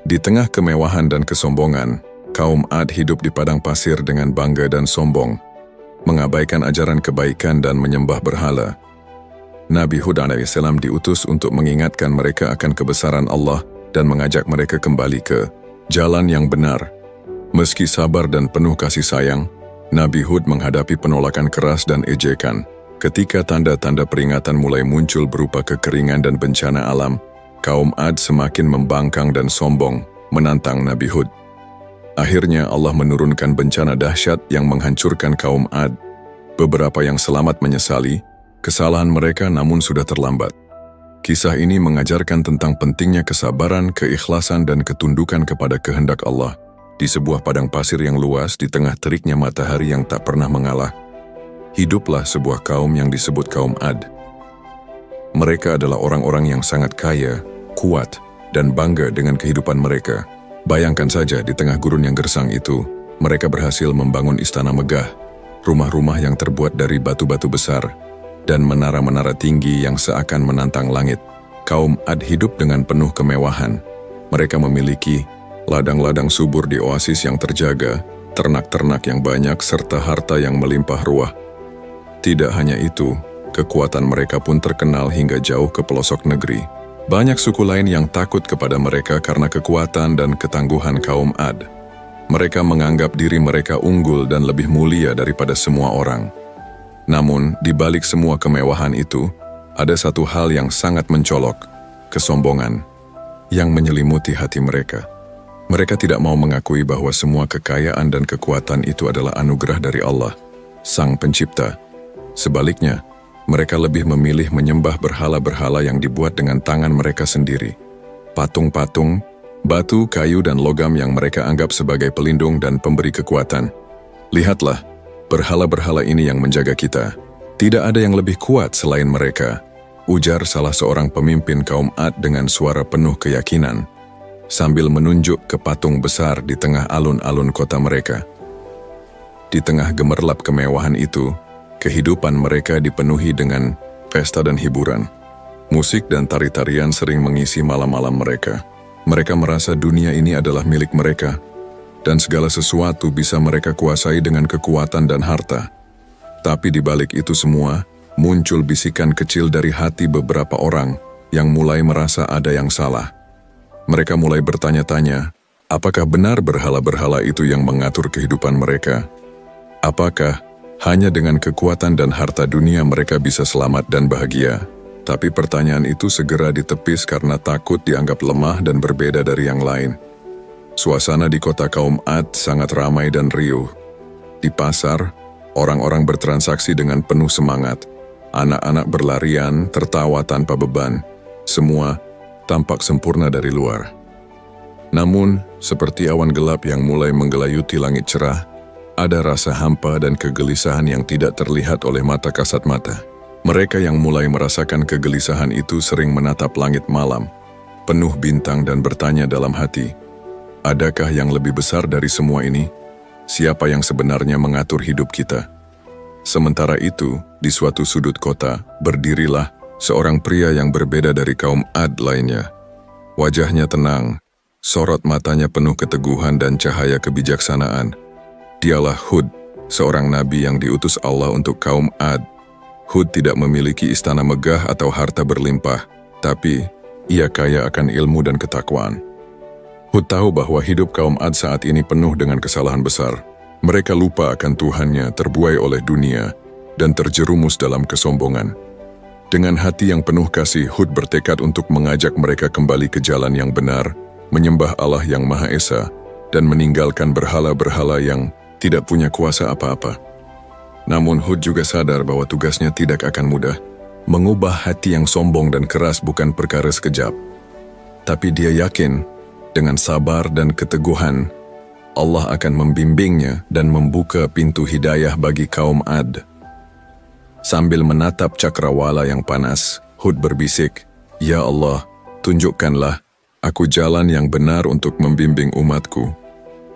Di tengah kemewahan dan kesombongan, kaum Ad hidup di padang pasir dengan bangga dan sombong, mengabaikan ajaran kebaikan dan menyembah berhala. Nabi Hud AS diutus untuk mengingatkan mereka akan kebesaran Allah dan mengajak mereka kembali ke jalan yang benar. Meski sabar dan penuh kasih sayang, Nabi Hud menghadapi penolakan keras dan ejekan. Ketika tanda-tanda peringatan mulai muncul berupa kekeringan dan bencana alam, kaum Ad semakin membangkang dan sombong, menantang Nabi Hud. Akhirnya Allah menurunkan bencana dahsyat yang menghancurkan kaum Ad. Beberapa yang selamat menyesali kesalahan mereka namun sudah terlambat. Kisah ini mengajarkan tentang pentingnya kesabaran, keikhlasan dan ketundukan kepada kehendak Allah. Di sebuah padang pasir yang luas di tengah teriknya matahari yang tak pernah mengalah, hiduplah sebuah kaum yang disebut kaum Ad. Mereka adalah orang-orang yang sangat kaya, kuat, dan bangga dengan kehidupan mereka. Bayangkan saja di tengah gurun yang gersang itu, mereka berhasil membangun istana megah, rumah-rumah yang terbuat dari batu-batu besar, dan menara-menara tinggi yang seakan menantang langit. Kaum Ad hidup dengan penuh kemewahan. Mereka memiliki ladang-ladang subur di oasis yang terjaga, ternak-ternak yang banyak, serta harta yang melimpah ruah. Tidak hanya itu, kekuatan mereka pun terkenal hingga jauh ke pelosok negeri. Banyak suku lain yang takut kepada mereka karena kekuatan dan ketangguhan kaum Ad. Mereka menganggap diri mereka unggul dan lebih mulia daripada semua orang. Namun, di balik semua kemewahan itu, ada satu hal yang sangat mencolok, kesombongan, yang menyelimuti hati mereka. Mereka tidak mau mengakui bahwa semua kekayaan dan kekuatan itu adalah anugerah dari Allah, Sang Pencipta. Sebaliknya, mereka lebih memilih menyembah berhala-berhala yang dibuat dengan tangan mereka sendiri. Patung-patung, batu, kayu, dan logam yang mereka anggap sebagai pelindung dan pemberi kekuatan. Lihatlah, berhala-berhala ini yang menjaga kita. Tidak ada yang lebih kuat selain mereka, ujar salah seorang pemimpin kaum Ad dengan suara penuh keyakinan, sambil menunjuk ke patung besar di tengah alun-alun kota mereka. Di tengah gemerlap kemewahan itu, kehidupan mereka dipenuhi dengan pesta dan hiburan. Musik dan tari-tarian sering mengisi malam-malam mereka. Mereka merasa dunia ini adalah milik mereka, dan segala sesuatu bisa mereka kuasai dengan kekuatan dan harta. Tapi di balik itu semua, muncul bisikan kecil dari hati beberapa orang yang mulai merasa ada yang salah. Mereka mulai bertanya-tanya, apakah benar berhala-berhala itu yang mengatur kehidupan mereka? Apakah hanya dengan kekuatan dan harta dunia mereka bisa selamat dan bahagia? Tapi pertanyaan itu segera ditepis karena takut dianggap lemah dan berbeda dari yang lain. Suasana di kota kaum Ad sangat ramai dan riuh. Di pasar, orang-orang bertransaksi dengan penuh semangat. Anak-anak berlarian, tertawa tanpa beban. Semua tampak sempurna dari luar. Namun, seperti awan gelap yang mulai menggelayuti langit cerah, ada rasa hampa dan kegelisahan yang tidak terlihat oleh mata kasat mata. Mereka yang mulai merasakan kegelisahan itu sering menatap langit malam, penuh bintang dan bertanya dalam hati, adakah yang lebih besar dari semua ini? Siapa yang sebenarnya mengatur hidup kita? Sementara itu, di suatu sudut kota, berdirilah seorang pria yang berbeda dari kaum Ad lainnya. Wajahnya tenang, sorot matanya penuh keteguhan dan cahaya kebijaksanaan. Dialah Hud, seorang nabi yang diutus Allah untuk kaum Ad. Hud tidak memiliki istana megah atau harta berlimpah, tapi ia kaya akan ilmu dan ketakwaan. Hud tahu bahwa hidup kaum Ad saat ini penuh dengan kesalahan besar. Mereka lupa akan Tuhannya, terbuai oleh dunia, dan terjerumus dalam kesombongan. Dengan hati yang penuh kasih, Hud bertekad untuk mengajak mereka kembali ke jalan yang benar, menyembah Allah yang Maha Esa, dan meninggalkan berhala-berhala yang tidak punya kuasa apa-apa. Namun Hud juga sadar bahwa tugasnya tidak akan mudah. Mengubah hati yang sombong dan keras bukan perkara sekejap. Tapi dia yakin, dengan sabar dan keteguhan, Allah akan membimbingnya dan membuka pintu hidayah bagi kaum Ad. Sambil menatap cakrawala yang panas, Hud berbisik, "Ya Allah, tunjukkanlah aku jalan yang benar untuk membimbing umatku.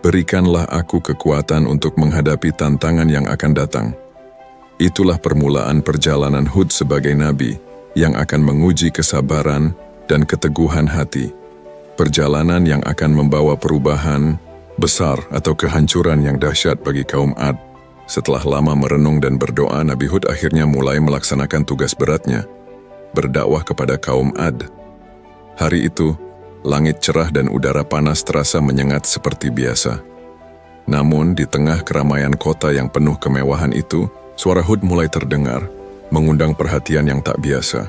Berikanlah aku kekuatan untuk menghadapi tantangan yang akan datang." Itulah permulaan perjalanan Hud sebagai nabi yang akan menguji kesabaran dan keteguhan hati. Perjalanan yang akan membawa perubahan besar atau kehancuran yang dahsyat bagi kaum Ad. Setelah lama merenung dan berdoa, Nabi Hud akhirnya mulai melaksanakan tugas beratnya, berdakwah kepada kaum Ad. Hari itu, langit cerah dan udara panas terasa menyengat seperti biasa. Namun, di tengah keramaian kota yang penuh kemewahan itu, suara Hud mulai terdengar, mengundang perhatian yang tak biasa.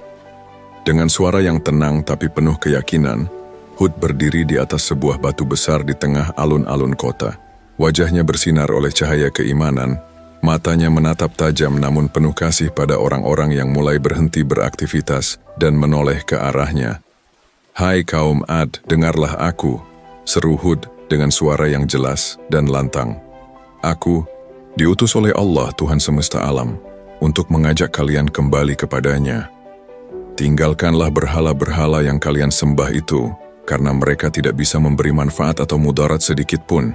Dengan suara yang tenang tapi penuh keyakinan, Hud berdiri di atas sebuah batu besar di tengah alun-alun kota. Wajahnya bersinar oleh cahaya keimanan, matanya menatap tajam namun penuh kasih pada orang-orang yang mulai berhenti beraktivitas dan menoleh ke arahnya. "Hai kaum Ad, dengarlah aku," seru Hud dengan suara yang jelas dan lantang. "Aku diutus oleh Allah Tuhan semesta alam untuk mengajak kalian kembali kepadanya. Tinggalkanlah berhala-berhala yang kalian sembah itu, karena mereka tidak bisa memberi manfaat atau mudarat sedikit pun."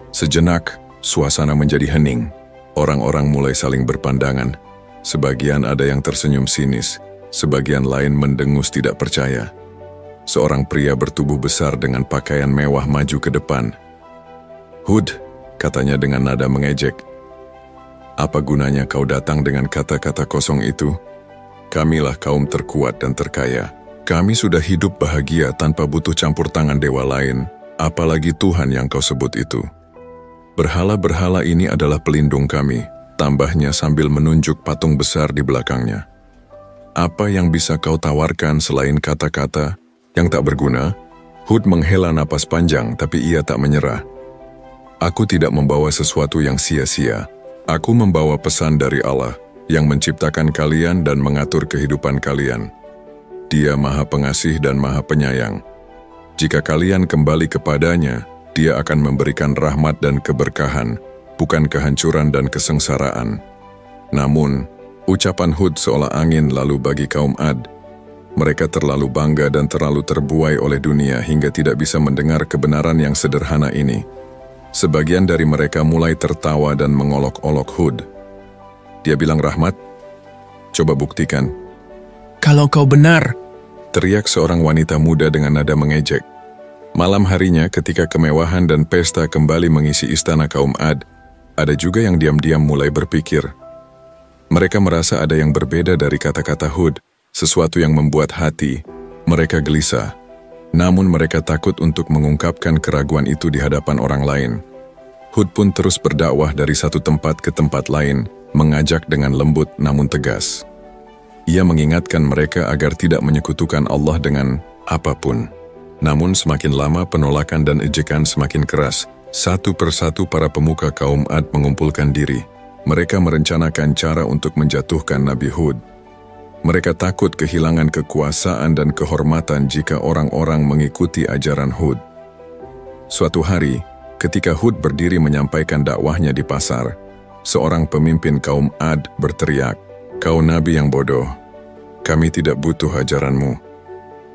Sejenak, suasana menjadi hening. Orang-orang mulai saling berpandangan. Sebagian ada yang tersenyum sinis, sebagian lain mendengus tidak percaya. Seorang pria bertubuh besar dengan pakaian mewah maju ke depan. "Hud," katanya dengan nada mengejek, "apa gunanya kau datang dengan kata-kata kosong itu? Kamilah kaum terkuat dan terkaya. Kami sudah hidup bahagia tanpa butuh campur tangan dewa lain, apalagi Tuhan yang kau sebut itu. Berhala-berhala ini adalah pelindung kami," tambahnya sambil menunjuk patung besar di belakangnya. "Apa yang bisa kau tawarkan selain kata-kata yang tak berguna?" Hud menghela napas panjang, tapi ia tak menyerah. "Aku tidak membawa sesuatu yang sia-sia. Aku membawa pesan dari Allah yang menciptakan kalian dan mengatur kehidupan kalian. Dia Maha Pengasih dan Maha Penyayang. Jika kalian kembali kepadanya, Dia akan memberikan rahmat dan keberkahan, bukan kehancuran dan kesengsaraan." Namun, ucapan Hud seolah angin lalu bagi kaum Ad. Mereka terlalu bangga dan terlalu terbuai oleh dunia hingga tidak bisa mendengar kebenaran yang sederhana ini. Sebagian dari mereka mulai tertawa dan mengolok-olok Hud. Dia bilang, "Rahmat? Coba buktikan." "Kalau kau benar," teriak seorang wanita muda dengan nada mengejek. Malam harinya, ketika kemewahan dan pesta kembali mengisi istana kaum Ad, ada juga yang diam-diam mulai berpikir. Mereka merasa ada yang berbeda dari kata-kata Hud, sesuatu yang membuat hati mereka gelisah. Namun mereka takut untuk mengungkapkan keraguan itu di hadapan orang lain. Hud pun terus berdakwah dari satu tempat ke tempat lain, mengajak dengan lembut namun tegas. Ia mengingatkan mereka agar tidak menyekutukan Allah dengan apapun. Namun semakin lama penolakan dan ejekan semakin keras. Satu persatu para pemuka kaum Ad mengumpulkan diri. Mereka merencanakan cara untuk menjatuhkan Nabi Hud. Mereka takut kehilangan kekuasaan dan kehormatan jika orang-orang mengikuti ajaran Hud. Suatu hari, ketika Hud berdiri menyampaikan dakwahnya di pasar, seorang pemimpin kaum Ad berteriak, "Kau nabi yang bodoh. Kami tidak butuh ajaranmu.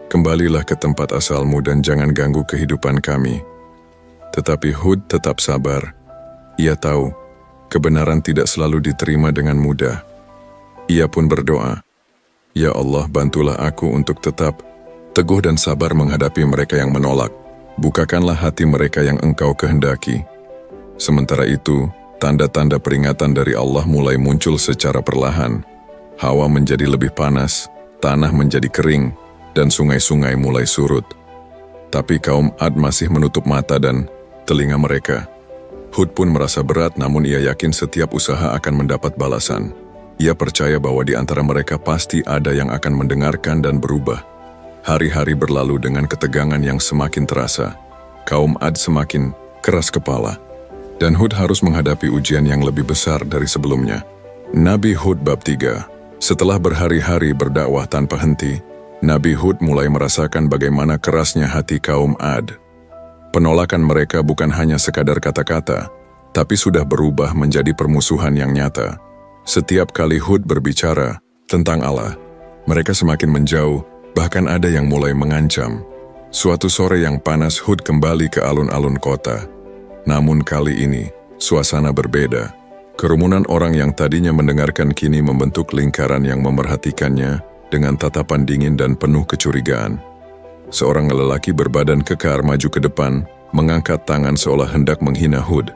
Kembalilah ke tempat asalmu dan jangan ganggu kehidupan kami." Tetapi Hud tetap sabar. Ia tahu, kebenaran tidak selalu diterima dengan mudah. Ia pun berdoa, "Ya Allah, bantulah aku untuk tetap teguh dan sabar menghadapi mereka yang menolak. Bukakanlah hati mereka yang Engkau kehendaki." Sementara itu, tanda-tanda peringatan dari Allah mulai muncul secara perlahan. Hawa menjadi lebih panas, tanah menjadi kering, dan sungai-sungai mulai surut. Tapi kaum Ad masih menutup mata dan telinga mereka. Hud pun merasa berat, namun ia yakin setiap usaha akan mendapat balasan. Ia percaya bahwa di antara mereka pasti ada yang akan mendengarkan dan berubah. Hari-hari berlalu dengan ketegangan yang semakin terasa. Kaum Ad semakin keras kepala, dan Hud harus menghadapi ujian yang lebih besar dari sebelumnya. Nabi Hud bab 3. Setelah berhari-hari berdakwah tanpa henti, Nabi Hud mulai merasakan bagaimana kerasnya hati kaum Ad. Penolakan mereka bukan hanya sekadar kata-kata, tapi sudah berubah menjadi permusuhan yang nyata. Setiap kali Hud berbicara tentang Allah, mereka semakin menjauh, bahkan ada yang mulai mengancam. Suatu sore yang panas, Hud kembali ke alun-alun kota. Namun kali ini, suasana berbeda. Kerumunan orang yang tadinya mendengarkan kini membentuk lingkaran yang memerhatikannya dengan tatapan dingin dan penuh kecurigaan. seorang lelaki berbadan kekar maju ke depan, mengangkat tangan seolah hendak menghina Hud.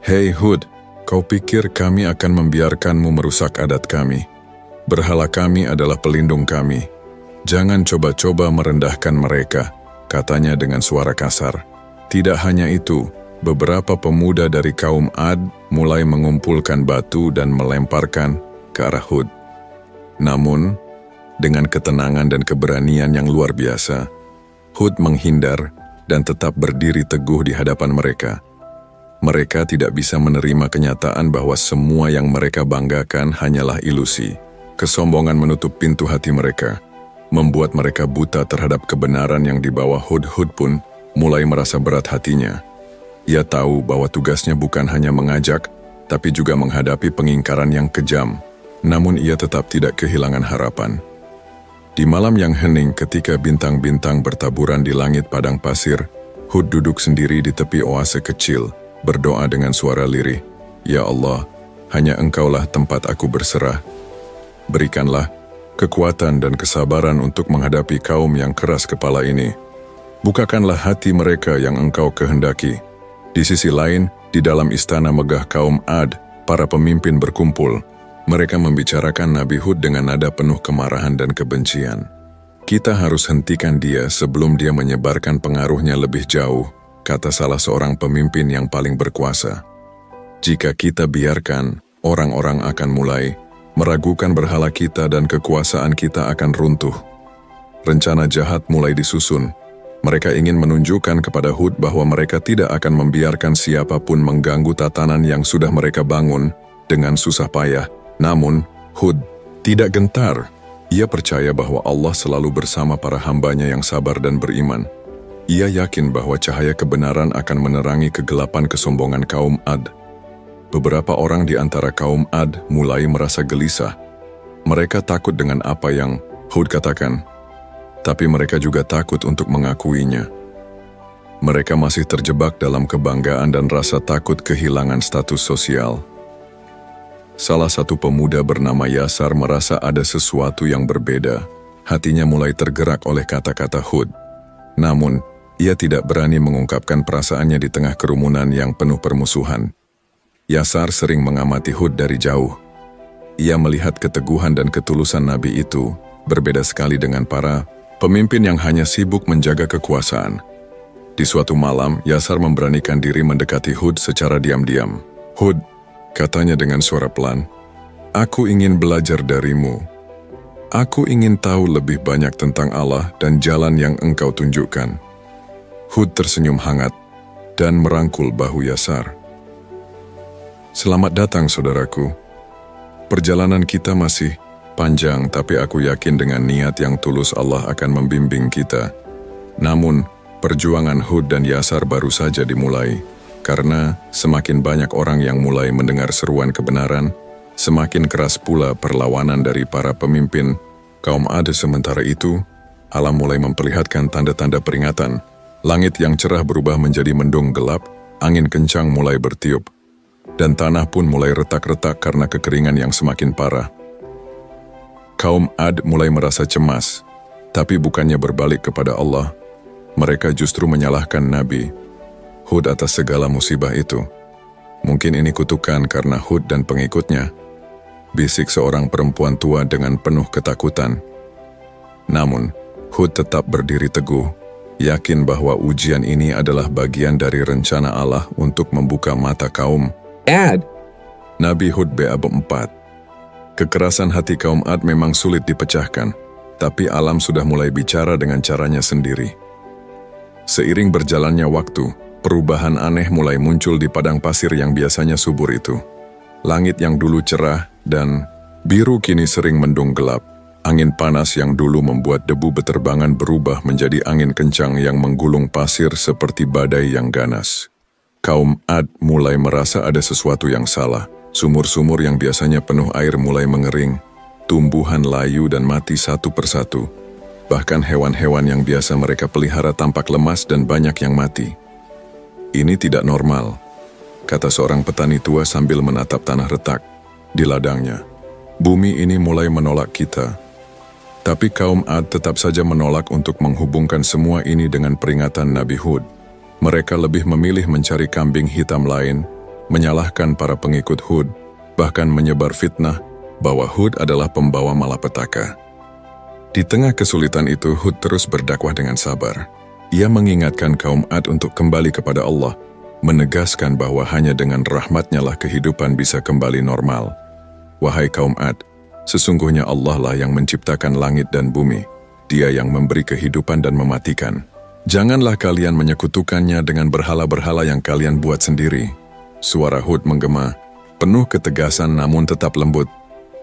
"Hei Hud, kau pikir kami akan membiarkanmu merusak adat kami? Berhala kami adalah pelindung kami. Jangan coba-coba merendahkan mereka," katanya dengan suara kasar. Tidak hanya itu, beberapa pemuda dari kaum Ad mulai mengumpulkan batu dan melemparkan ke arah Hud. Namun, dengan ketenangan dan keberanian yang luar biasa, Hud menghindar dan tetap berdiri teguh di hadapan mereka. Mereka tidak bisa menerima kenyataan bahwa semua yang mereka banggakan hanyalah ilusi. Kesombongan menutup pintu hati mereka, membuat mereka buta terhadap kebenaran yang dibawa Hud. Hud pun mulai merasa berat hatinya. Ia tahu bahwa tugasnya bukan hanya mengajak, tapi juga menghadapi pengingkaran yang kejam. Namun ia tetap tidak kehilangan harapan. Di malam yang hening ketika bintang-bintang bertaburan di langit padang pasir, Hud duduk sendiri di tepi oase kecil, berdoa dengan suara lirih, "Ya Allah, hanya Engkaulah tempat aku berserah. Berikanlah kekuatan dan kesabaran untuk menghadapi kaum yang keras kepala ini. Bukakanlah hati mereka yang Engkau kehendaki." Di sisi lain, di dalam istana megah kaum Ad, para pemimpin berkumpul. Mereka membicarakan Nabi Hud dengan nada penuh kemarahan dan kebencian. "Kita harus hentikan dia sebelum dia menyebarkan pengaruhnya lebih jauh," kata salah seorang pemimpin yang paling berkuasa. "Jika kita biarkan, orang-orang akan mulai meragukan berhala kita dan kekuasaan kita akan runtuh." Rencana jahat mulai disusun. Mereka ingin menunjukkan kepada Hud bahwa mereka tidak akan membiarkan siapapun mengganggu tatanan yang sudah mereka bangun dengan susah payah. Namun, Hud tidak gentar. Ia percaya bahwa Allah selalu bersama para hambanya yang sabar dan beriman. Ia yakin bahwa cahaya kebenaran akan menerangi kegelapan kesombongan kaum Ad. Beberapa orang di antara kaum Ad mulai merasa gelisah. Mereka takut dengan apa yang Hud katakan, tapi mereka juga takut untuk mengakuinya. Mereka masih terjebak dalam kebanggaan dan rasa takut kehilangan status sosial. Salah satu pemuda bernama Yasar merasa ada sesuatu yang berbeda. Hatinya mulai tergerak oleh kata-kata Hud. Namun, ia tidak berani mengungkapkan perasaannya di tengah kerumunan yang penuh permusuhan. Yasar sering mengamati Hud dari jauh. Ia melihat keteguhan dan ketulusan Nabi itu berbeda sekali dengan para pemimpin yang hanya sibuk menjaga kekuasaan. Di suatu malam, Yasar memberanikan diri mendekati Hud secara diam-diam. "Hud," katanya dengan suara pelan, "aku ingin belajar darimu. Aku ingin tahu lebih banyak tentang Allah dan jalan yang Engkau tunjukkan." Hud tersenyum hangat dan merangkul bahu Yasar. "Selamat datang, saudaraku. Perjalanan kita masih panjang, tapi aku yakin dengan niat yang tulus Allah akan membimbing kita." Namun, perjuangan Hud dan Yasar baru saja dimulai. Karena semakin banyak orang yang mulai mendengar seruan kebenaran, semakin keras pula perlawanan dari para pemimpin kaum Ad. Sementara itu, alam mulai memperlihatkan tanda-tanda peringatan. Langit yang cerah berubah menjadi mendung gelap, angin kencang mulai bertiup, dan tanah pun mulai retak-retak karena kekeringan yang semakin parah. Kaum Ad mulai merasa cemas, tapi bukannya berbalik kepada Allah, mereka justru menyalahkan Nabi Hud atas segala musibah itu. "Mungkin ini kutukan karena Hud dan pengikutnya," bisik seorang perempuan tua dengan penuh ketakutan. Namun, Hud tetap berdiri teguh, yakin bahwa ujian ini adalah bagian dari rencana Allah untuk membuka mata kaum Ad. Nabi Hud bab 4. Kekerasan hati kaum Ad memang sulit dipecahkan, tapi alam sudah mulai bicara dengan caranya sendiri. Seiring berjalannya waktu, perubahan aneh mulai muncul di padang pasir yang biasanya subur itu. Langit yang dulu cerah dan biru kini sering mendung gelap. Angin panas yang dulu membuat debu beterbangan berubah menjadi angin kencang yang menggulung pasir seperti badai yang ganas. Kaum Ad mulai merasa ada sesuatu yang salah. Sumur-sumur yang biasanya penuh air mulai mengering. Tumbuhan layu dan mati satu persatu. Bahkan hewan-hewan yang biasa mereka pelihara tampak lemas dan banyak yang mati. "Ini tidak normal," kata seorang petani tua sambil menatap tanah retak di ladangnya. "Bumi ini mulai menolak kita. Tapi kaum Ad tetap saja menolak untuk menghubungkan semua ini dengan peringatan Nabi Hud. Mereka lebih memilih mencari kambing hitam lain, menyalahkan para pengikut Hud, bahkan menyebar fitnah bahwa Hud adalah pembawa malapetaka. Di tengah kesulitan itu, Hud terus berdakwah dengan sabar. Ia mengingatkan kaum Ad untuk kembali kepada Allah, menegaskan bahwa hanya dengan rahmat-Nya lah kehidupan bisa kembali normal. Wahai kaum Ad, sesungguhnya Allah lah yang menciptakan langit dan bumi. Dia yang memberi kehidupan dan mematikan. Janganlah kalian menyekutukannya dengan berhala-berhala yang kalian buat sendiri. Suara Hud menggema, penuh ketegasan namun tetap lembut.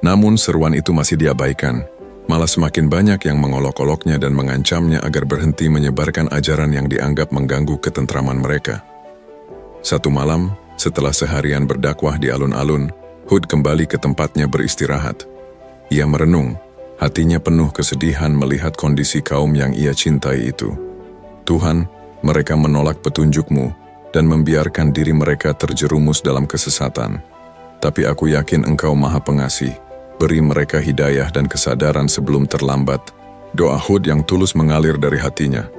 Namun seruan itu masih diabaikan. Malah semakin banyak yang mengolok-oloknya dan mengancamnya agar berhenti menyebarkan ajaran yang dianggap mengganggu ketentraman mereka. Satu malam, setelah seharian berdakwah di alun-alun, Hud kembali ke tempatnya beristirahat. Ia merenung, hatinya penuh kesedihan melihat kondisi kaum yang ia cintai itu. Tuhan, mereka menolak petunjuk-Mu dan membiarkan diri mereka terjerumus dalam kesesatan. Tapi aku yakin Engkau Maha Pengasih, beri mereka hidayah dan kesadaran sebelum terlambat. Doa Hud yang tulus mengalir dari hatinya.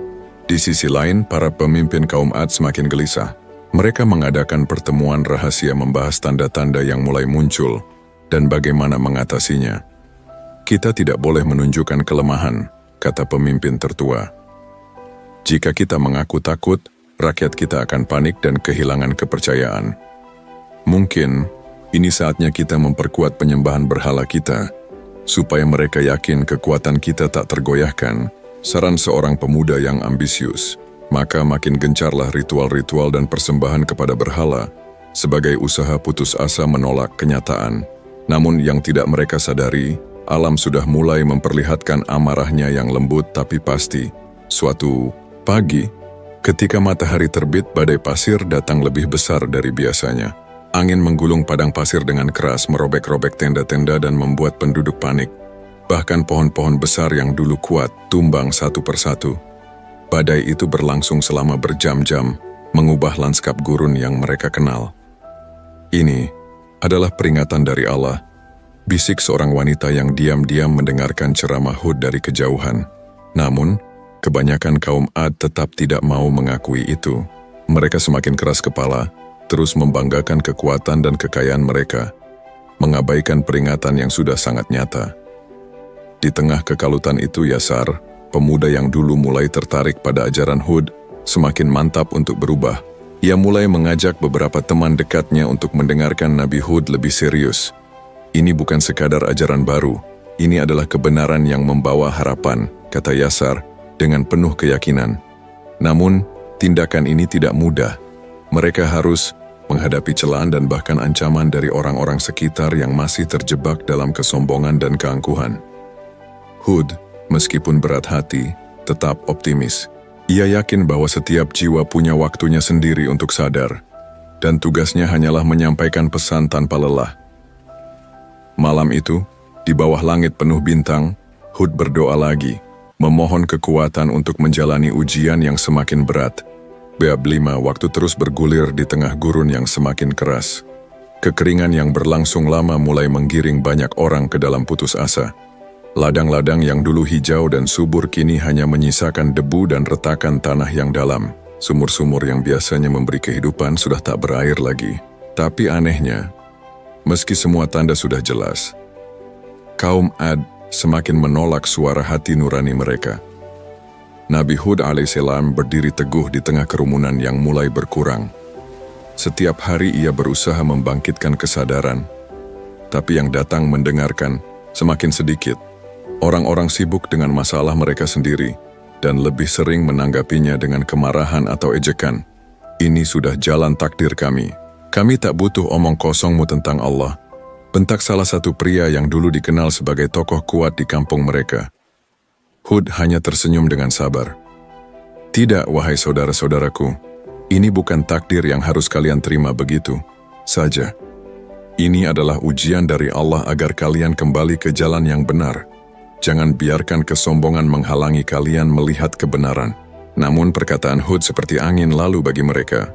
Di sisi lain, para pemimpin kaum Ad semakin gelisah. Mereka mengadakan pertemuan rahasia membahas tanda-tanda yang mulai muncul dan bagaimana mengatasinya. Kita tidak boleh menunjukkan kelemahan, kata pemimpin tertua. Jika kita mengaku takut, rakyat kita akan panik dan kehilangan kepercayaan. Mungkin ini saatnya kita memperkuat penyembahan berhala kita, supaya mereka yakin kekuatan kita tak tergoyahkan, saran seorang pemuda yang ambisius. Maka makin gencarlah ritual-ritual dan persembahan kepada berhala, sebagai usaha putus asa menolak kenyataan. Namun yang tidak mereka sadari, alam sudah mulai memperlihatkan amarahnya yang lembut tapi pasti. Suatu pagi, ketika matahari terbit, badai pasir datang lebih besar dari biasanya. Angin menggulung padang pasir dengan keras, merobek-robek tenda-tenda dan membuat penduduk panik. Bahkan pohon-pohon besar yang dulu kuat tumbang satu persatu. Badai itu berlangsung selama berjam-jam, mengubah lanskap gurun yang mereka kenal. Ini adalah peringatan dari Allah, bisik seorang wanita yang diam-diam mendengarkan ceramah Hud dari kejauhan. Namun, kebanyakan kaum Ad tetap tidak mau mengakui itu. Mereka semakin keras kepala, terus membanggakan kekuatan dan kekayaan mereka, mengabaikan peringatan yang sudah sangat nyata. Di tengah kekalutan itu, Yasar, pemuda yang dulu mulai tertarik pada ajaran Hud, semakin mantap untuk berubah. Ia mulai mengajak beberapa teman dekatnya untuk mendengarkan Nabi Hud lebih serius. Ini bukan sekadar ajaran baru, ini adalah kebenaran yang membawa harapan, kata Yasar dengan penuh keyakinan. Namun, tindakan ini tidak mudah. Mereka harus menghadapi celaan dan bahkan ancaman dari orang-orang sekitar yang masih terjebak dalam kesombongan dan keangkuhan. Hud, meskipun berat hati, tetap optimis. Ia yakin bahwa setiap jiwa punya waktunya sendiri untuk sadar, dan tugasnya hanyalah menyampaikan pesan tanpa lelah. Malam itu, di bawah langit penuh bintang, Hud berdoa lagi, memohon kekuatan untuk menjalani ujian yang semakin berat. Bab 5, waktu terus bergulir di tengah gurun yang semakin keras. Kekeringan yang berlangsung lama mulai menggiring banyak orang ke dalam putus asa. Ladang-ladang yang dulu hijau dan subur kini hanya menyisakan debu dan retakan tanah yang dalam. Sumur-sumur yang biasanya memberi kehidupan sudah tak berair lagi. Tapi anehnya, meski semua tanda sudah jelas, kaum Ad semakin menolak suara hati nurani mereka. Nabi Hud alaihissalam berdiri teguh di tengah kerumunan yang mulai berkurang. Setiap hari ia berusaha membangkitkan kesadaran, tapi yang datang mendengarkan semakin sedikit. Orang-orang sibuk dengan masalah mereka sendiri dan lebih sering menanggapinya dengan kemarahan atau ejekan. Ini sudah jalan takdir kami. Kami tak butuh omong kosongmu tentang Allah, bentak salah satu pria yang dulu dikenal sebagai tokoh kuat di kampung mereka. Hud hanya tersenyum dengan sabar. Tidak, wahai saudara-saudaraku, ini bukan takdir yang harus kalian terima begitu saja. Ini adalah ujian dari Allah agar kalian kembali ke jalan yang benar. Jangan biarkan kesombongan menghalangi kalian melihat kebenaran. Namun perkataan Hud seperti angin lalu bagi mereka.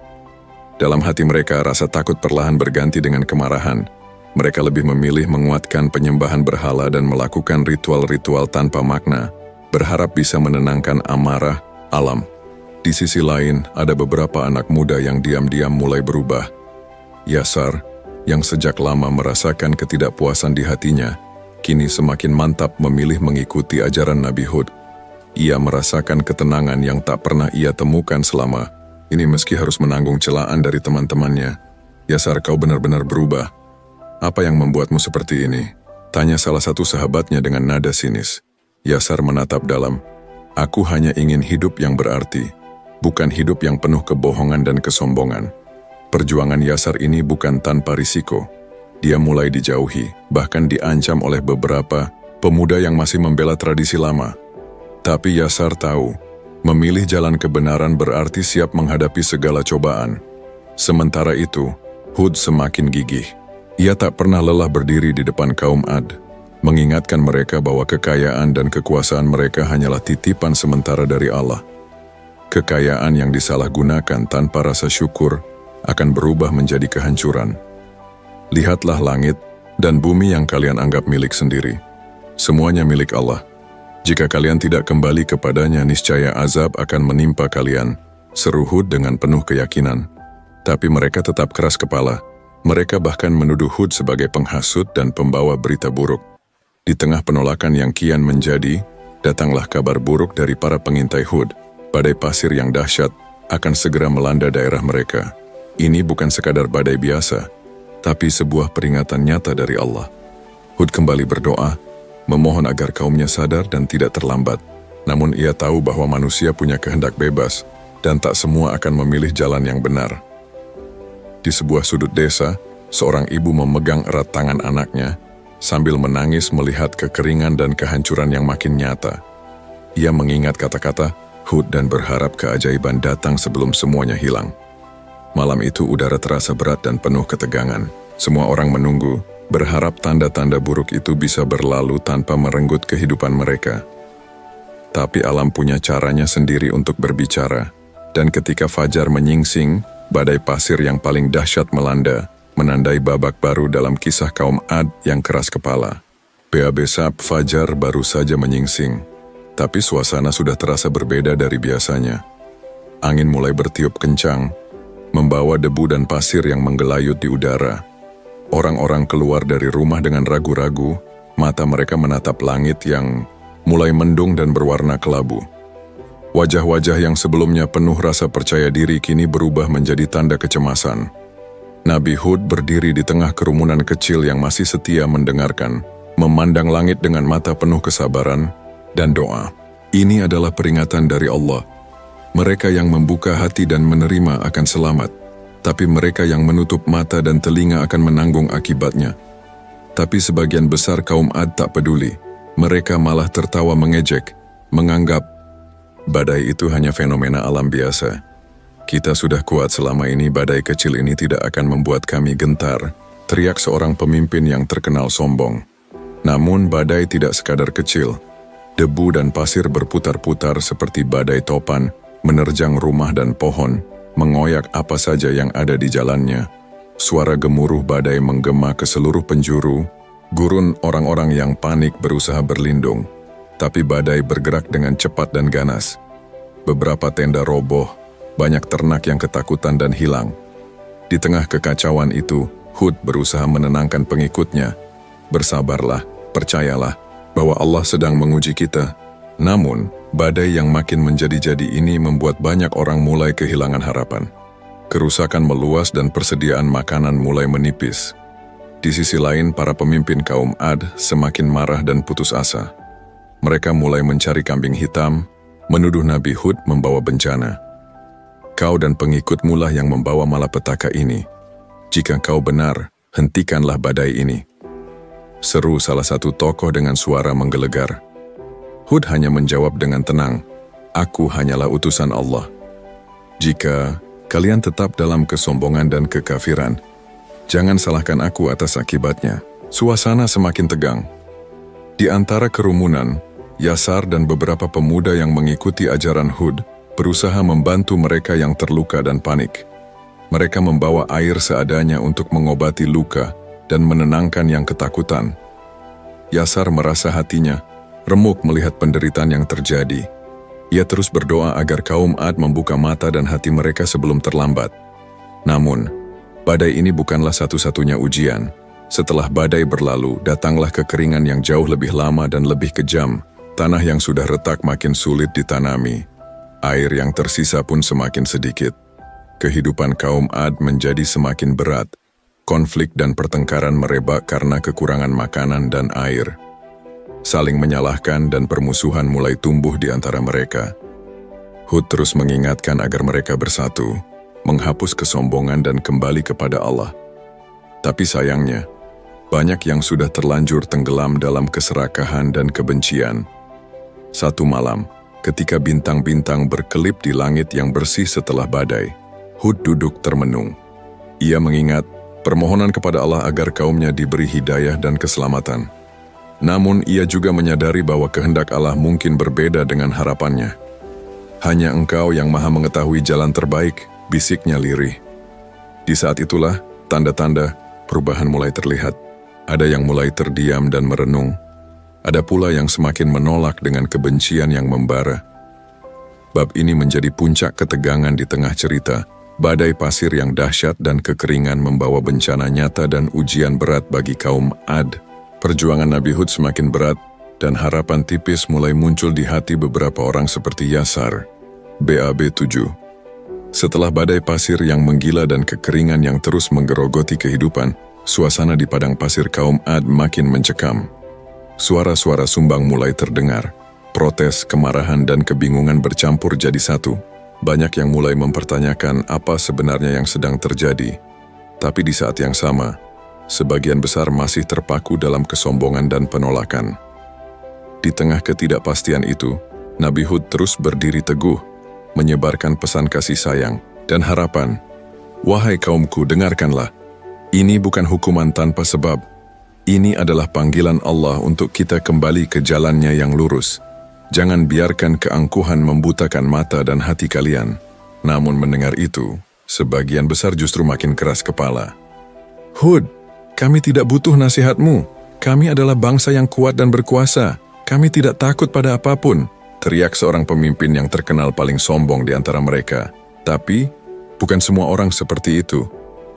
Dalam hati mereka, rasa takut perlahan berganti dengan kemarahan. Mereka lebih memilih menguatkan penyembahan berhala dan melakukan ritual-ritual tanpa makna, berharap bisa menenangkan amarah alam. Di sisi lain, ada beberapa anak muda yang diam-diam mulai berubah. Yasar, yang sejak lama merasakan ketidakpuasan di hatinya, kini semakin mantap memilih mengikuti ajaran Nabi Hud. Ia merasakan ketenangan yang tak pernah ia temukan selama ini meski harus menanggung celaan dari teman-temannya. Yasar, kau benar-benar berubah. Apa yang membuatmu seperti ini? Tanya salah satu sahabatnya dengan nada sinis. Yasar menatap dalam. Aku hanya ingin hidup yang berarti, bukan hidup yang penuh kebohongan dan kesombongan. Perjuangan Yasar ini bukan tanpa risiko. Dia mulai dijauhi, bahkan diancam oleh beberapa pemuda yang masih membela tradisi lama. Tapi Yasar tahu, memilih jalan kebenaran berarti siap menghadapi segala cobaan. Sementara itu, Hud semakin gigih. Ia tak pernah lelah berdiri di depan kaum Ad, mengingatkan mereka bahwa kekayaan dan kekuasaan mereka hanyalah titipan sementara dari Allah. Kekayaan yang disalahgunakan tanpa rasa syukur akan berubah menjadi kehancuran. Lihatlah langit dan bumi yang kalian anggap milik sendiri. Semuanya milik Allah. Jika kalian tidak kembali kepadanya, niscaya azab akan menimpa kalian, seru Hud dengan penuh keyakinan. Tapi mereka tetap keras kepala. Mereka bahkan menuduh Hud sebagai penghasut dan pembawa berita buruk. Di tengah penolakan yang kian menjadi, datanglah kabar buruk dari para pengintai Hud. Badai pasir yang dahsyat akan segera melanda daerah mereka. Ini bukan sekadar badai biasa, tapi sebuah peringatan nyata dari Allah. Hud kembali berdoa, memohon agar kaumnya sadar dan tidak terlambat. Namun ia tahu bahwa manusia punya kehendak bebas, dan tak semua akan memilih jalan yang benar. Di sebuah sudut desa, seorang ibu memegang erat tangan anaknya, sambil menangis melihat kekeringan dan kehancuran yang makin nyata. Ia mengingat kata-kata Hud dan berharap keajaiban datang sebelum semuanya hilang. Malam itu udara terasa berat dan penuh ketegangan. Semua orang menunggu, berharap tanda-tanda buruk itu bisa berlalu tanpa merenggut kehidupan mereka. Tapi alam punya caranya sendiri untuk berbicara, dan ketika fajar menyingsing, badai pasir yang paling dahsyat melanda, menandai babak baru dalam kisah kaum Ad yang keras kepala. Besap fajar baru saja menyingsing, tapi suasana sudah terasa berbeda dari biasanya. Angin mulai bertiup kencang, membawa debu dan pasir yang menggelayut di udara. Orang-orang keluar dari rumah dengan ragu-ragu, mata mereka menatap langit yang mulai mendung dan berwarna kelabu. Wajah-wajah yang sebelumnya penuh rasa percaya diri kini berubah menjadi tanda kecemasan. Nabi Hud berdiri di tengah kerumunan kecil yang masih setia mendengarkan, memandang langit dengan mata penuh kesabaran dan doa. Ini adalah peringatan dari Allah. Mereka yang membuka hati dan menerima akan selamat, tapi mereka yang menutup mata dan telinga akan menanggung akibatnya. Tapi sebagian besar kaum Ad tak peduli. Mereka malah tertawa mengejek, menganggap badai itu hanya fenomena alam biasa. Kita sudah kuat selama ini, badai kecil ini tidak akan membuat kami gentar, teriak seorang pemimpin yang terkenal sombong. Namun badai tidak sekadar kecil. Debu dan pasir berputar-putar seperti badai topan, menerjang rumah dan pohon, mengoyak apa saja yang ada di jalannya. Suara gemuruh badai menggema ke seluruh penjuru, gurun orang-orang yang panik berusaha berlindung. Tapi badai bergerak dengan cepat dan ganas. Beberapa tenda roboh, banyak ternak yang ketakutan dan hilang. Di tengah kekacauan itu, Hud berusaha menenangkan pengikutnya. Bersabarlah, percayalah, bahwa Allah sedang menguji kita. Namun, badai yang makin menjadi-jadi ini membuat banyak orang mulai kehilangan harapan. Kerusakan meluas dan persediaan makanan mulai menipis. Di sisi lain, para pemimpin kaum Ad semakin marah dan putus asa. Mereka mulai mencari kambing hitam, menuduh Nabi Hud membawa bencana. Kau dan pengikutmu lah yang membawa malapetaka ini. Jika kau benar, hentikanlah badai ini. Seru salah satu tokoh dengan suara menggelegar. Hud hanya menjawab dengan tenang, aku hanyalah utusan Allah. Jika kalian tetap dalam kesombongan dan kekafiran, jangan salahkan aku atas akibatnya. Suasana semakin tegang. Di antara kerumunan, Yasar dan beberapa pemuda yang mengikuti ajaran Hud berusaha membantu mereka yang terluka dan panik. Mereka membawa air seadanya untuk mengobati luka dan menenangkan yang ketakutan. Yasar merasa hatinya remuk melihat penderitaan yang terjadi. Ia terus berdoa agar kaum Ad membuka mata dan hati mereka sebelum terlambat. Namun, badai ini bukanlah satu-satunya ujian. Setelah badai berlalu, datanglah kekeringan yang jauh lebih lama dan lebih kejam. Tanah yang sudah retak makin sulit ditanami. Air yang tersisa pun semakin sedikit. Kehidupan kaum Ad menjadi semakin berat. Konflik dan pertengkaran merebak karena kekurangan makanan dan air. Saling menyalahkan dan permusuhan mulai tumbuh di antara mereka. Hud terus mengingatkan agar mereka bersatu, menghapus kesombongan dan kembali kepada Allah. Tapi sayangnya, banyak yang sudah terlanjur tenggelam dalam keserakahan dan kebencian. Satu malam, ketika bintang-bintang berkelip di langit yang bersih setelah badai, Hud duduk termenung. Ia mengingat permohonan kepada Allah agar kaumnya diberi hidayah dan keselamatan. Namun ia juga menyadari bahwa kehendak Allah mungkin berbeda dengan harapannya. Hanya Engkau yang Maha mengetahui jalan terbaik, bisiknya lirih. Di saat itulah, tanda-tanda perubahan mulai terlihat. Ada yang mulai terdiam dan merenung. Ada pula yang semakin menolak dengan kebencian yang membara. Bab ini menjadi puncak ketegangan di tengah cerita. Badai pasir yang dahsyat dan kekeringan membawa bencana nyata dan ujian berat bagi kaum Ad. Perjuangan Nabi Hud semakin berat, dan harapan tipis mulai muncul di hati beberapa orang seperti Yasar. BAB 7. Setelah badai pasir yang menggila dan kekeringan yang terus menggerogoti kehidupan, suasana di padang pasir kaum Ad makin mencekam. Suara-suara sumbang mulai terdengar. Protes, kemarahan, dan kebingungan bercampur jadi satu. Banyak yang mulai mempertanyakan apa sebenarnya yang sedang terjadi. Tapi di saat yang sama, sebagian besar masih terpaku dalam kesombongan dan penolakan. Di tengah ketidakpastian itu, Nabi Hud terus berdiri teguh, menyebarkan pesan kasih sayang dan harapan. Wahai kaumku, dengarkanlah. Ini bukan hukuman tanpa sebab. Ini adalah panggilan Allah untuk kita kembali ke jalannya yang lurus. Jangan biarkan keangkuhan membutakan mata dan hati kalian. Namun mendengar itu, sebagian besar justru makin keras kepala. Hud, kami tidak butuh nasihatmu. Kami adalah bangsa yang kuat dan berkuasa. Kami tidak takut pada apapun, teriak seorang pemimpin yang terkenal paling sombong di antara mereka. Tapi, bukan semua orang seperti itu.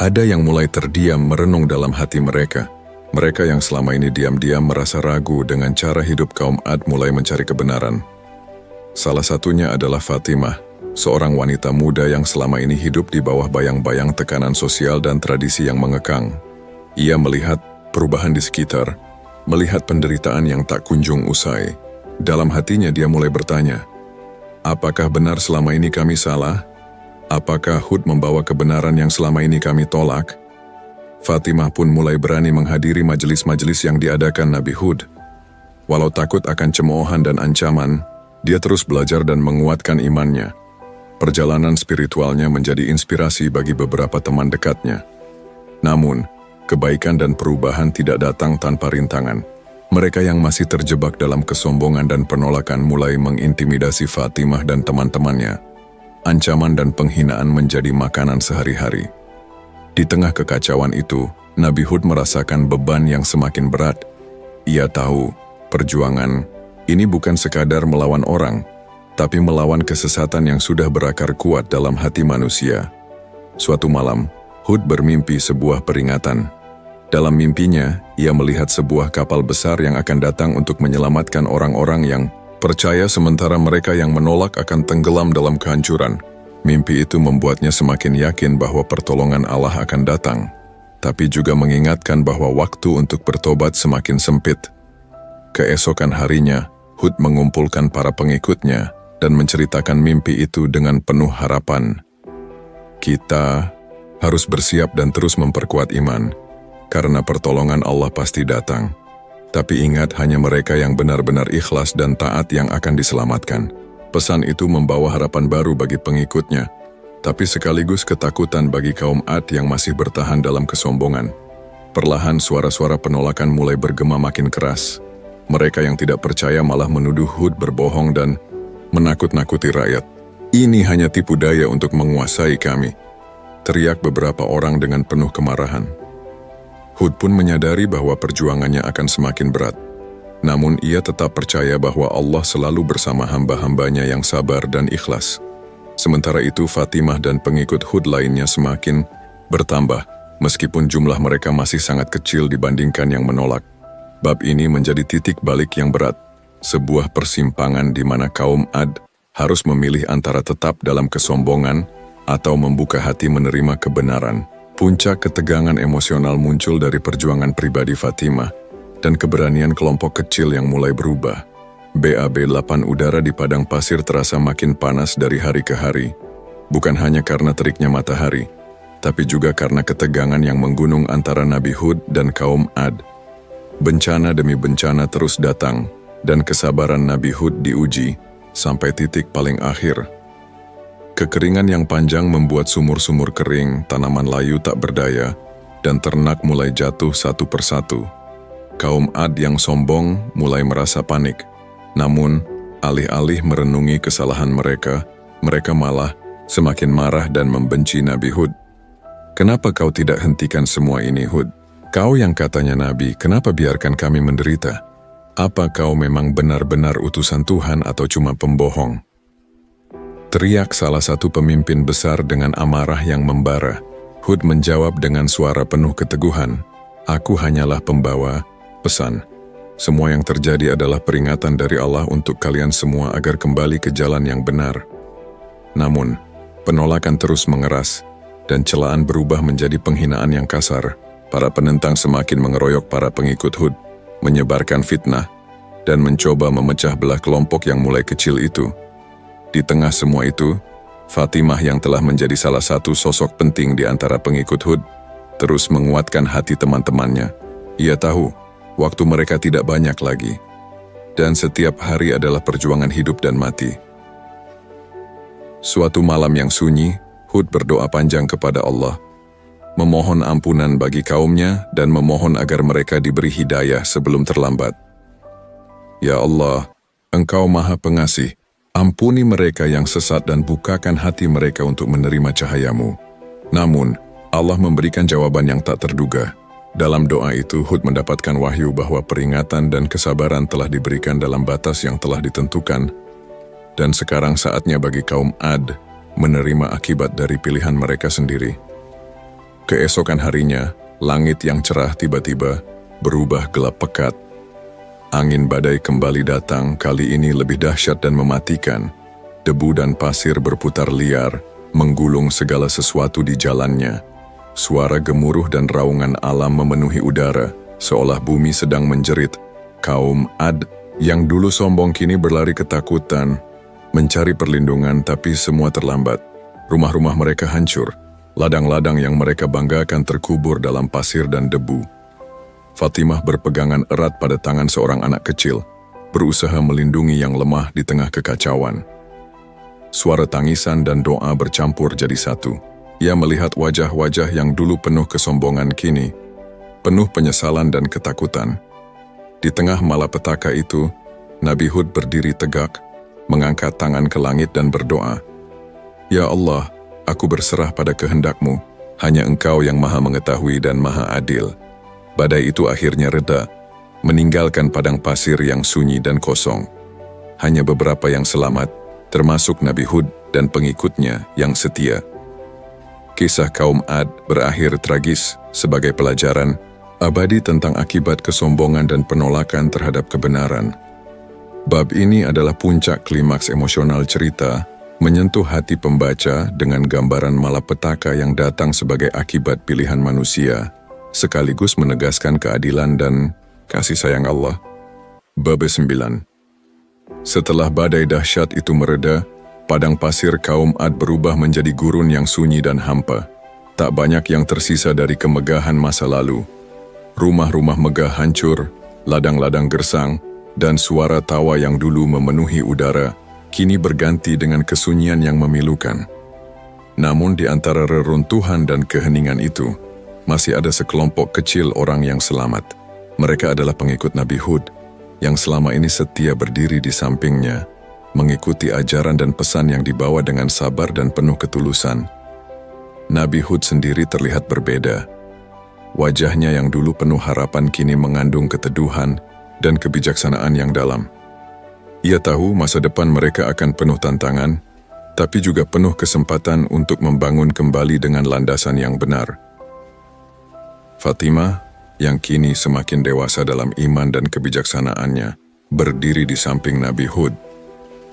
Ada yang mulai terdiam merenung dalam hati mereka. Mereka yang selama ini diam-diam merasa ragu dengan cara hidup kaum Ad mulai mencari kebenaran. Salah satunya adalah Fatimah, seorang wanita muda yang selama ini hidup di bawah bayang-bayang tekanan sosial dan tradisi yang mengekang. Ia melihat perubahan di sekitar, melihat penderitaan yang tak kunjung usai. Dalam hatinya dia mulai bertanya, apakah benar selama ini kami salah? Apakah Hud membawa kebenaran yang selama ini kami tolak? Fatimah pun mulai berani menghadiri majelis-majelis yang diadakan Nabi Hud. Walau takut akan cemoohan dan ancaman, dia terus belajar dan menguatkan imannya. Perjalanan spiritualnya menjadi inspirasi bagi beberapa teman dekatnya. Namun, kebaikan dan perubahan tidak datang tanpa rintangan. Mereka yang masih terjebak dalam kesombongan dan penolakan mulai mengintimidasi Fatimah dan teman-temannya. Ancaman dan penghinaan menjadi makanan sehari-hari. Di tengah kekacauan itu, Nabi Hud merasakan beban yang semakin berat. Ia tahu, perjuangan ini bukan sekadar melawan orang, tapi melawan kesesatan yang sudah berakar kuat dalam hati manusia. Suatu malam, Hud bermimpi sebuah peringatan. Dalam mimpinya, ia melihat sebuah kapal besar yang akan datang untuk menyelamatkan orang-orang yang percaya sementara mereka yang menolak akan tenggelam dalam kehancuran. Mimpi itu membuatnya semakin yakin bahwa pertolongan Allah akan datang, tapi juga mengingatkan bahwa waktu untuk bertobat semakin sempit. Keesokan harinya, Hud mengumpulkan para pengikutnya dan menceritakan mimpi itu dengan penuh harapan. Kita harus bersiap dan terus memperkuat iman, karena pertolongan Allah pasti datang. Tapi ingat, hanya mereka yang benar-benar ikhlas dan taat yang akan diselamatkan. Pesan itu membawa harapan baru bagi pengikutnya, tapi sekaligus ketakutan bagi kaum Ad yang masih bertahan dalam kesombongan. Perlahan suara-suara penolakan mulai bergema makin keras. Mereka yang tidak percaya malah menuduh Hud berbohong dan menakut-nakuti rakyat. Ini hanya tipu daya untuk menguasai kami, teriak beberapa orang dengan penuh kemarahan. Hud pun menyadari bahwa perjuangannya akan semakin berat. Namun ia tetap percaya bahwa Allah selalu bersama hamba-hambanya yang sabar dan ikhlas. Sementara itu Fatimah dan pengikut Hud lainnya semakin bertambah, meskipun jumlah mereka masih sangat kecil dibandingkan yang menolak. Bab ini menjadi titik balik yang berat, sebuah persimpangan di mana kaum Ad harus memilih antara tetap dalam kesombongan atau membuka hati menerima kebenaran. Puncak ketegangan emosional muncul dari perjuangan pribadi Fatimah dan keberanian kelompok kecil yang mulai berubah. BAB 8 udara di padang pasir terasa makin panas dari hari ke hari, bukan hanya karena teriknya matahari, tapi juga karena ketegangan yang menggunung antara Nabi Hud dan kaum Ad. Bencana demi bencana terus datang, dan kesabaran Nabi Hud diuji sampai titik paling akhir. Kekeringan yang panjang membuat sumur-sumur kering, tanaman layu tak berdaya, dan ternak mulai jatuh satu persatu. Kaum Ad yang sombong mulai merasa panik. Namun, alih-alih merenungi kesalahan mereka malah semakin marah dan membenci Nabi Hud. "Kenapa kau tidak hentikan semua ini, Hud? Kau yang katanya Nabi, kenapa biarkan kami menderita? Apa kau memang benar-benar utusan Tuhan atau cuma pembohong?" Teriak salah satu pemimpin besar dengan amarah yang membara. Hud menjawab dengan suara penuh keteguhan, "Aku hanyalah pembawa pesan. Semua yang terjadi adalah peringatan dari Allah untuk kalian semua agar kembali ke jalan yang benar." Namun, penolakan terus mengeras, dan celaan berubah menjadi penghinaan yang kasar. Para penentang semakin mengeroyok para pengikut Hud, menyebarkan fitnah, dan mencoba memecah belah kelompok yang mulai kecil itu. Di tengah semua itu, Fatimah yang telah menjadi salah satu sosok penting di antara pengikut Hud, terus menguatkan hati teman-temannya. Ia tahu, waktu mereka tidak banyak lagi, dan setiap hari adalah perjuangan hidup dan mati. Suatu malam yang sunyi, Hud berdoa panjang kepada Allah, memohon ampunan bagi kaumnya dan memohon agar mereka diberi hidayah sebelum terlambat. "Ya Allah, Engkau Maha Pengasih, ampuni mereka yang sesat dan bukakan hati mereka untuk menerima cahaya-Mu." Namun, Allah memberikan jawaban yang tak terduga. Dalam doa itu, Hud mendapatkan wahyu bahwa peringatan dan kesabaran telah diberikan dalam batas yang telah ditentukan, dan sekarang saatnya bagi kaum Ad menerima akibat dari pilihan mereka sendiri. Keesokan harinya, langit yang cerah tiba-tiba berubah gelap pekat. Angin badai kembali datang, kali ini lebih dahsyat dan mematikan. Debu dan pasir berputar liar, menggulung segala sesuatu di jalannya. Suara gemuruh dan raungan alam memenuhi udara, seolah bumi sedang menjerit. Kaum Ad yang dulu sombong kini berlari ketakutan, mencari perlindungan, tapi semua terlambat. Rumah-rumah mereka hancur, ladang-ladang yang mereka banggakan terkubur dalam pasir dan debu. Fatimah berpegangan erat pada tangan seorang anak kecil, berusaha melindungi yang lemah di tengah kekacauan. Suara tangisan dan doa bercampur jadi satu. Ia melihat wajah-wajah yang dulu penuh kesombongan kini penuh penyesalan dan ketakutan. Di tengah malapetaka itu, Nabi Hud berdiri tegak, mengangkat tangan ke langit dan berdoa, "Ya Allah, aku berserah pada kehendak-Mu. Hanya Engkau yang Maha Mengetahui dan Maha Adil." Badai itu akhirnya reda, meninggalkan padang pasir yang sunyi dan kosong. Hanya beberapa yang selamat, termasuk Nabi Hud dan pengikutnya yang setia. Kisah kaum Ad berakhir tragis sebagai pelajaran abadi tentang akibat kesombongan dan penolakan terhadap kebenaran. Bab ini adalah puncak klimaks emosional cerita, menyentuh hati pembaca dengan gambaran malapetaka yang datang sebagai akibat pilihan manusia, sekaligus menegaskan keadilan dan kasih sayang Allah. Bab 9. Setelah badai dahsyat itu mereda, padang pasir kaum Ad berubah menjadi gurun yang sunyi dan hampa. Tak banyak yang tersisa dari kemegahan masa lalu. Rumah-rumah megah hancur, ladang-ladang gersang, dan suara tawa yang dulu memenuhi udara, kini berganti dengan kesunyian yang memilukan. Namun di antara reruntuhan dan keheningan itu, masih ada sekelompok kecil orang yang selamat. Mereka adalah pengikut Nabi Hud, yang selama ini setia berdiri di sampingnya, mengikuti ajaran dan pesan yang dibawa dengan sabar dan penuh ketulusan. Nabi Hud sendiri terlihat berbeda. Wajahnya yang dulu penuh harapan kini mengandung keteduhan dan kebijaksanaan yang dalam. Ia tahu masa depan mereka akan penuh tantangan, tapi juga penuh kesempatan untuk membangun kembali dengan landasan yang benar. Fatimah, yang kini semakin dewasa dalam iman dan kebijaksanaannya, berdiri di samping Nabi Hud.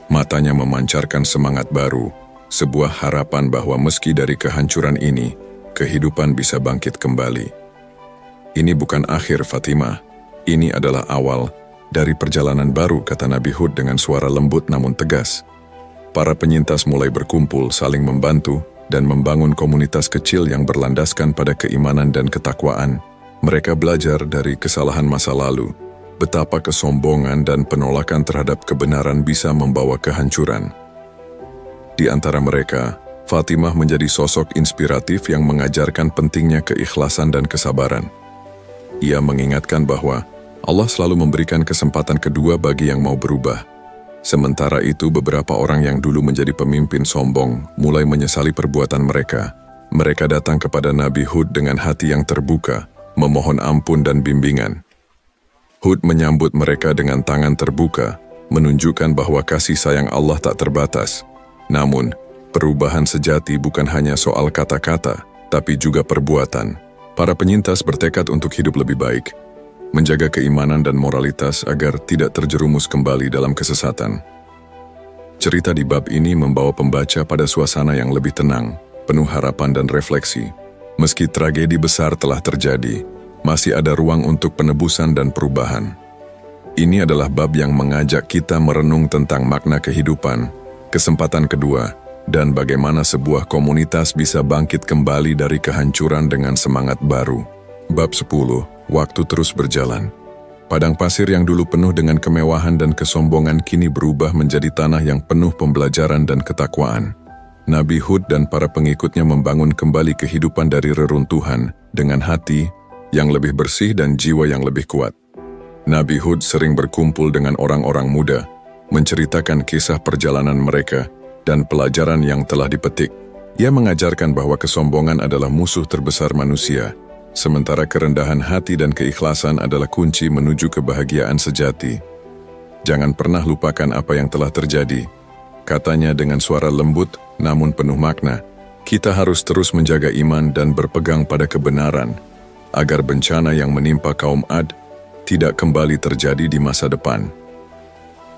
Matanya memancarkan semangat baru, sebuah harapan bahwa meski dari kehancuran ini, kehidupan bisa bangkit kembali. Ini bukan akhir Fatimah, ini adalah awal dari perjalanan baru, kata Nabi Hud dengan suara lembut namun tegas. Para penyintas mulai berkumpul, saling membantu, dan membangun komunitas kecil yang berlandaskan pada keimanan dan ketakwaan. Mereka belajar dari kesalahan masa lalu, betapa kesombongan dan penolakan terhadap kebenaran bisa membawa kehancuran. Di antara mereka, Fatimah menjadi sosok inspiratif yang mengajarkan pentingnya keikhlasan dan kesabaran. Ia mengingatkan bahwa Allah selalu memberikan kesempatan kedua bagi yang mau berubah. Sementara itu, beberapa orang yang dulu menjadi pemimpin sombong mulai menyesali perbuatan mereka. Mereka datang kepada Nabi Hud dengan hati yang terbuka, memohon ampun dan bimbingan. Hud menyambut mereka dengan tangan terbuka, menunjukkan bahwa kasih sayang Allah tak terbatas. Namun, perubahan sejati bukan hanya soal kata-kata, tapi juga perbuatan. Para penyintas bertekad untuk hidup lebih baik, menjaga keimanan dan moralitas agar tidak terjerumus kembali dalam kesesatan. Cerita di bab ini membawa pembaca pada suasana yang lebih tenang, penuh harapan dan refleksi. Meski tragedi besar telah terjadi, masih ada ruang untuk penebusan dan perubahan. Ini adalah bab yang mengajak kita merenung tentang makna kehidupan, kesempatan kedua, dan bagaimana sebuah komunitas bisa bangkit kembali dari kehancuran dengan semangat baru. Bab 10. Waktu terus berjalan. Padang pasir yang dulu penuh dengan kemewahan dan kesombongan kini berubah menjadi tanah yang penuh pembelajaran dan ketakwaan. Nabi Hud dan para pengikutnya membangun kembali kehidupan dari reruntuhan dengan hati yang lebih bersih dan jiwa yang lebih kuat. Nabi Hud sering berkumpul dengan orang-orang muda, menceritakan kisah perjalanan mereka dan pelajaran yang telah dipetik. Ia mengajarkan bahwa kesombongan adalah musuh terbesar manusia, sementara kerendahan hati dan keikhlasan adalah kunci menuju kebahagiaan sejati. Jangan pernah lupakan apa yang telah terjadi, katanya dengan suara lembut namun penuh makna. Kita harus terus menjaga iman dan berpegang pada kebenaran, agar bencana yang menimpa kaum Ad tidak kembali terjadi di masa depan.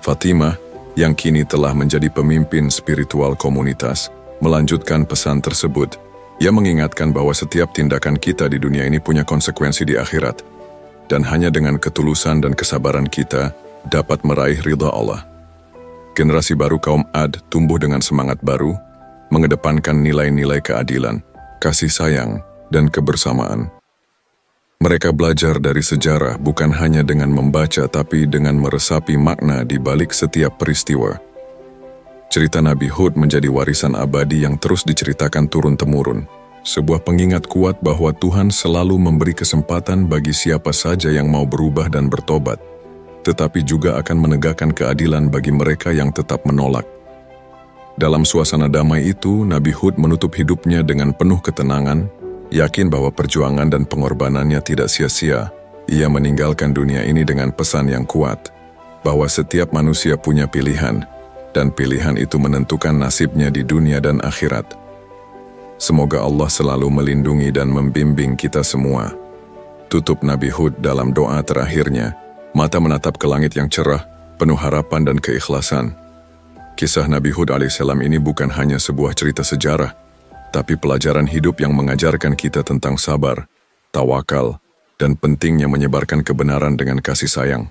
Fatimah, yang kini telah menjadi pemimpin spiritual komunitas, melanjutkan pesan tersebut. Ia mengingatkan bahwa setiap tindakan kita di dunia ini punya konsekuensi di akhirat, dan hanya dengan ketulusan dan kesabaran kita dapat meraih ridha Allah. Generasi baru kaum Ad tumbuh dengan semangat baru, mengedepankan nilai-nilai keadilan, kasih sayang, dan kebersamaan. Mereka belajar dari sejarah bukan hanya dengan membaca tapi dengan meresapi makna di balik setiap peristiwa. Cerita Nabi Hud menjadi warisan abadi yang terus diceritakan turun-temurun. Sebuah pengingat kuat bahwa Tuhan selalu memberi kesempatan bagi siapa saja yang mau berubah dan bertobat, tetapi juga akan menegakkan keadilan bagi mereka yang tetap menolak. Dalam suasana damai itu, Nabi Hud menutup hidupnya dengan penuh ketenangan, yakin bahwa perjuangan dan pengorbanannya tidak sia-sia. Ia meninggalkan dunia ini dengan pesan yang kuat, bahwa setiap manusia punya pilihan, dan pilihan itu menentukan nasibnya di dunia dan akhirat. Semoga Allah selalu melindungi dan membimbing kita semua. Tutup Nabi Hud dalam doa terakhirnya, mata menatap ke langit yang cerah, penuh harapan dan keikhlasan. Kisah Nabi Hud alaihissalam ini bukan hanya sebuah cerita sejarah, tapi pelajaran hidup yang mengajarkan kita tentang sabar, tawakal, dan pentingnya menyebarkan kebenaran dengan kasih sayang.